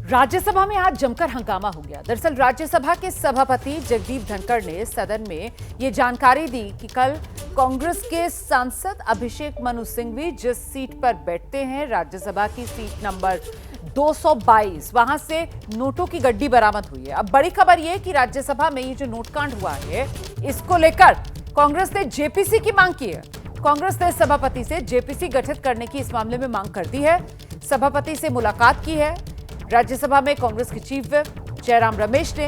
राज्यसभा में आज जमकर हंगामा हो गया। दरअसल राज्यसभा के सभापति जगदीप धनखड़ ने सदन में ये जानकारी दी कि कल कांग्रेस के सांसद अभिषेक मनु सिंघवी जिस सीट पर बैठते हैं, राज्यसभा की सीट नंबर 222, वहां से नोटों की गड्डी बरामद हुई है। अब बड़ी खबर यह कि राज्यसभा में ये जो नोटकांड हुआ है, इसको लेकर कांग्रेस ने जेपीसी की मांग की है। कांग्रेस ने सभापति से जेपीसी गठित करने की इस मामले में मांग कर दी है। सभापति से मुलाकात की है। राज्यसभा में कांग्रेस के चीफ व्हिप जयराम रमेश ने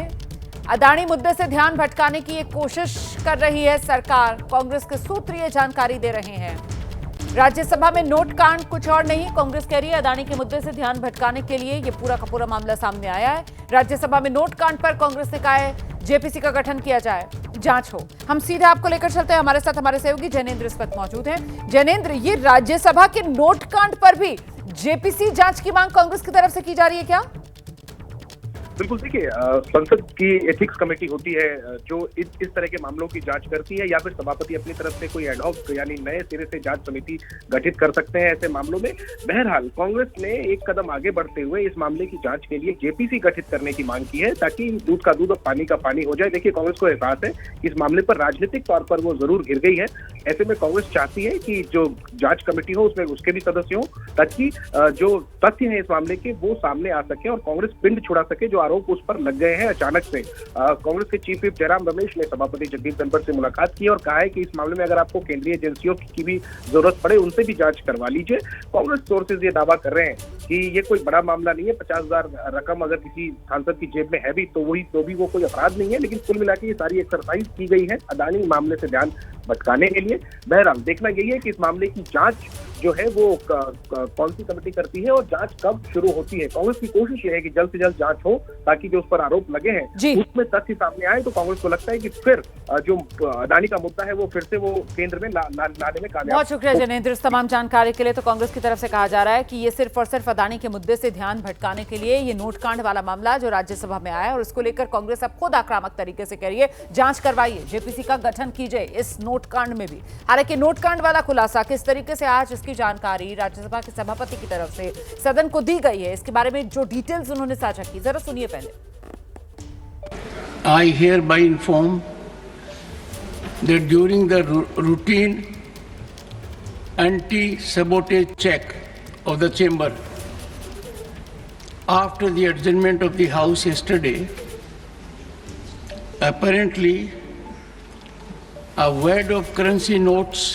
अदानी मुद्दे से ध्यान भटकाने की एक कोशिश कर रही है सरकार। कांग्रेस के सूत्र ये जानकारी दे रहे हैं। राज्यसभा में नोट कांड कुछ और नहीं, कांग्रेस कह रही है अदानी के मुद्दे से ध्यान भटकाने के लिए ये पूरा का पूरा मामला सामने आया है। राज्यसभा में नोट कांड पर कांग्रेस ने कहा है जेपीसी का गठन किया जाए, जांच हो। हम सीधे आपको लेकर चलते हैं। हमारे साथ हमारे सहयोगी जैनेन्द्र इस वक्त मौजूद हैं। जैनेन्द्र, ये राज्यसभा के नोट कांड पर भी जेपीसी जांच की मांग कांग्रेस की तरफ से की जा रही है क्या? बिल्कुल, देखिए, संसद की एथिक्स कमेटी होती है जो इस तरह के मामलों की जांच करती है, या फिर सभापति अपनी तरफ से कोई एडहॉक यानी नए सिरे से जांच समिति गठित कर सकते हैं ऐसे मामलों में। बहरहाल कांग्रेस ने एक कदम आगे बढ़ते हुए इस मामले की जांच के लिए जेपीसी गठित करने की मांग की है, ताकि दूध का दूध और पानी का पानी हो जाए। देखिए, कांग्रेस को एहसास है कि इस मामले पर राजनीतिक तौर पर वो जरूर घिर गई है। ऐसे में कांग्रेस चाहती है कि जो जांच कमेटी हो उसमें उसके भी सदस्य हो, ताकि जो तथ्य है इस मामले के वो सामने आ सके और कांग्रेस पिंड छुड़ा सके जो आरोप उस पर लग गए हैं अचानक से। कांग्रेस के चीफ व्हिप जयराम रमेश ने सभापति जगदीप धनखड़ से मुलाकात की और कहा है कि इस मामले में अगर आपको केंद्रीय एजेंसियों की भी जरूरत पड़े, उनसे भी जांच करवा लीजिए। कांग्रेस सोर्सेज ये दावा कर रहे हैं कि ये कोई बड़ा मामला नहीं है। 50,000 रकम अगर किसी सांसद की जेब में है भी तो भी वो कोई अपराध नहीं है, लेकिन कुल मिलाकर ये सारी एक्सरसाइज की गई है अदानी मामले से ध्यान भटकाने के लिए। बहरहाल देखना यही है कि इस मामले की जांच जो है वो कौन सी कमेटी करती है और जांच कब शुरू होती है। कांग्रेस की कोशिश ये है कि जल्द से जल्द जांच हो, ताकि जो उस पर आरोप लगे हैं उसमें तथ्य सामने आए, तो कांग्रेस को लगता है कि फिर जो अदानी का मुद्दा है वो फिर से वो केंद्र में लाने में कामयाब। बहुत शुक्रिया जैनेन्द्र इस तमाम जानकारी के लिए। तो कांग्रेस की तरफ से कहा जा रहा है कि ये सिर्फ और सिर्फ अदानी के मुद्दे से ध्यान भटकाने के लिए ये नोटकांड वाला मामला जो राज्यसभा में आया, और इसको लेकर कांग्रेस अब खुद आक्रामक तरीके से कह रही है जांच करवाइए, जेपीसी का गठन कीजिए इस नोटकांड में भी। हालांकि नोटकांड वाला खुलासा किस तरीके से आज इसकी जानकारी राज्यसभा के सभापति की तरफ से सदन को दी गई है, इसके बारे में जो डिटेल्स उन्होंने साझा की, जरा सुनिए पहले। I hereby inform that during the routine anti-sabotage check of the chamber after the adjournment of the House yesterday, apparently a wad of currency notes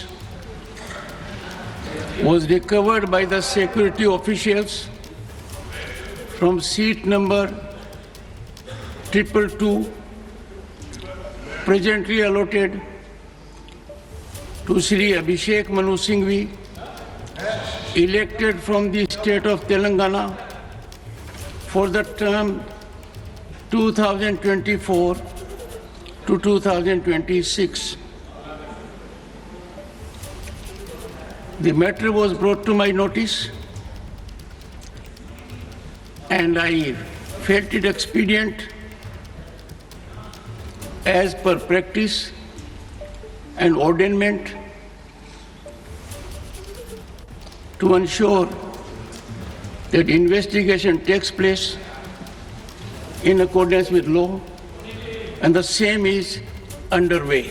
was recovered by the security officials from seat number 222, presently allotted to Shri Abhishek Manu Singhvi, elected from the state of Telangana for the term 2024 to 2026. The matter was brought to my notice, and I felt it expedient, as per practice and ordainment, to ensure that investigation takes place in accordance with law, and the same is underway.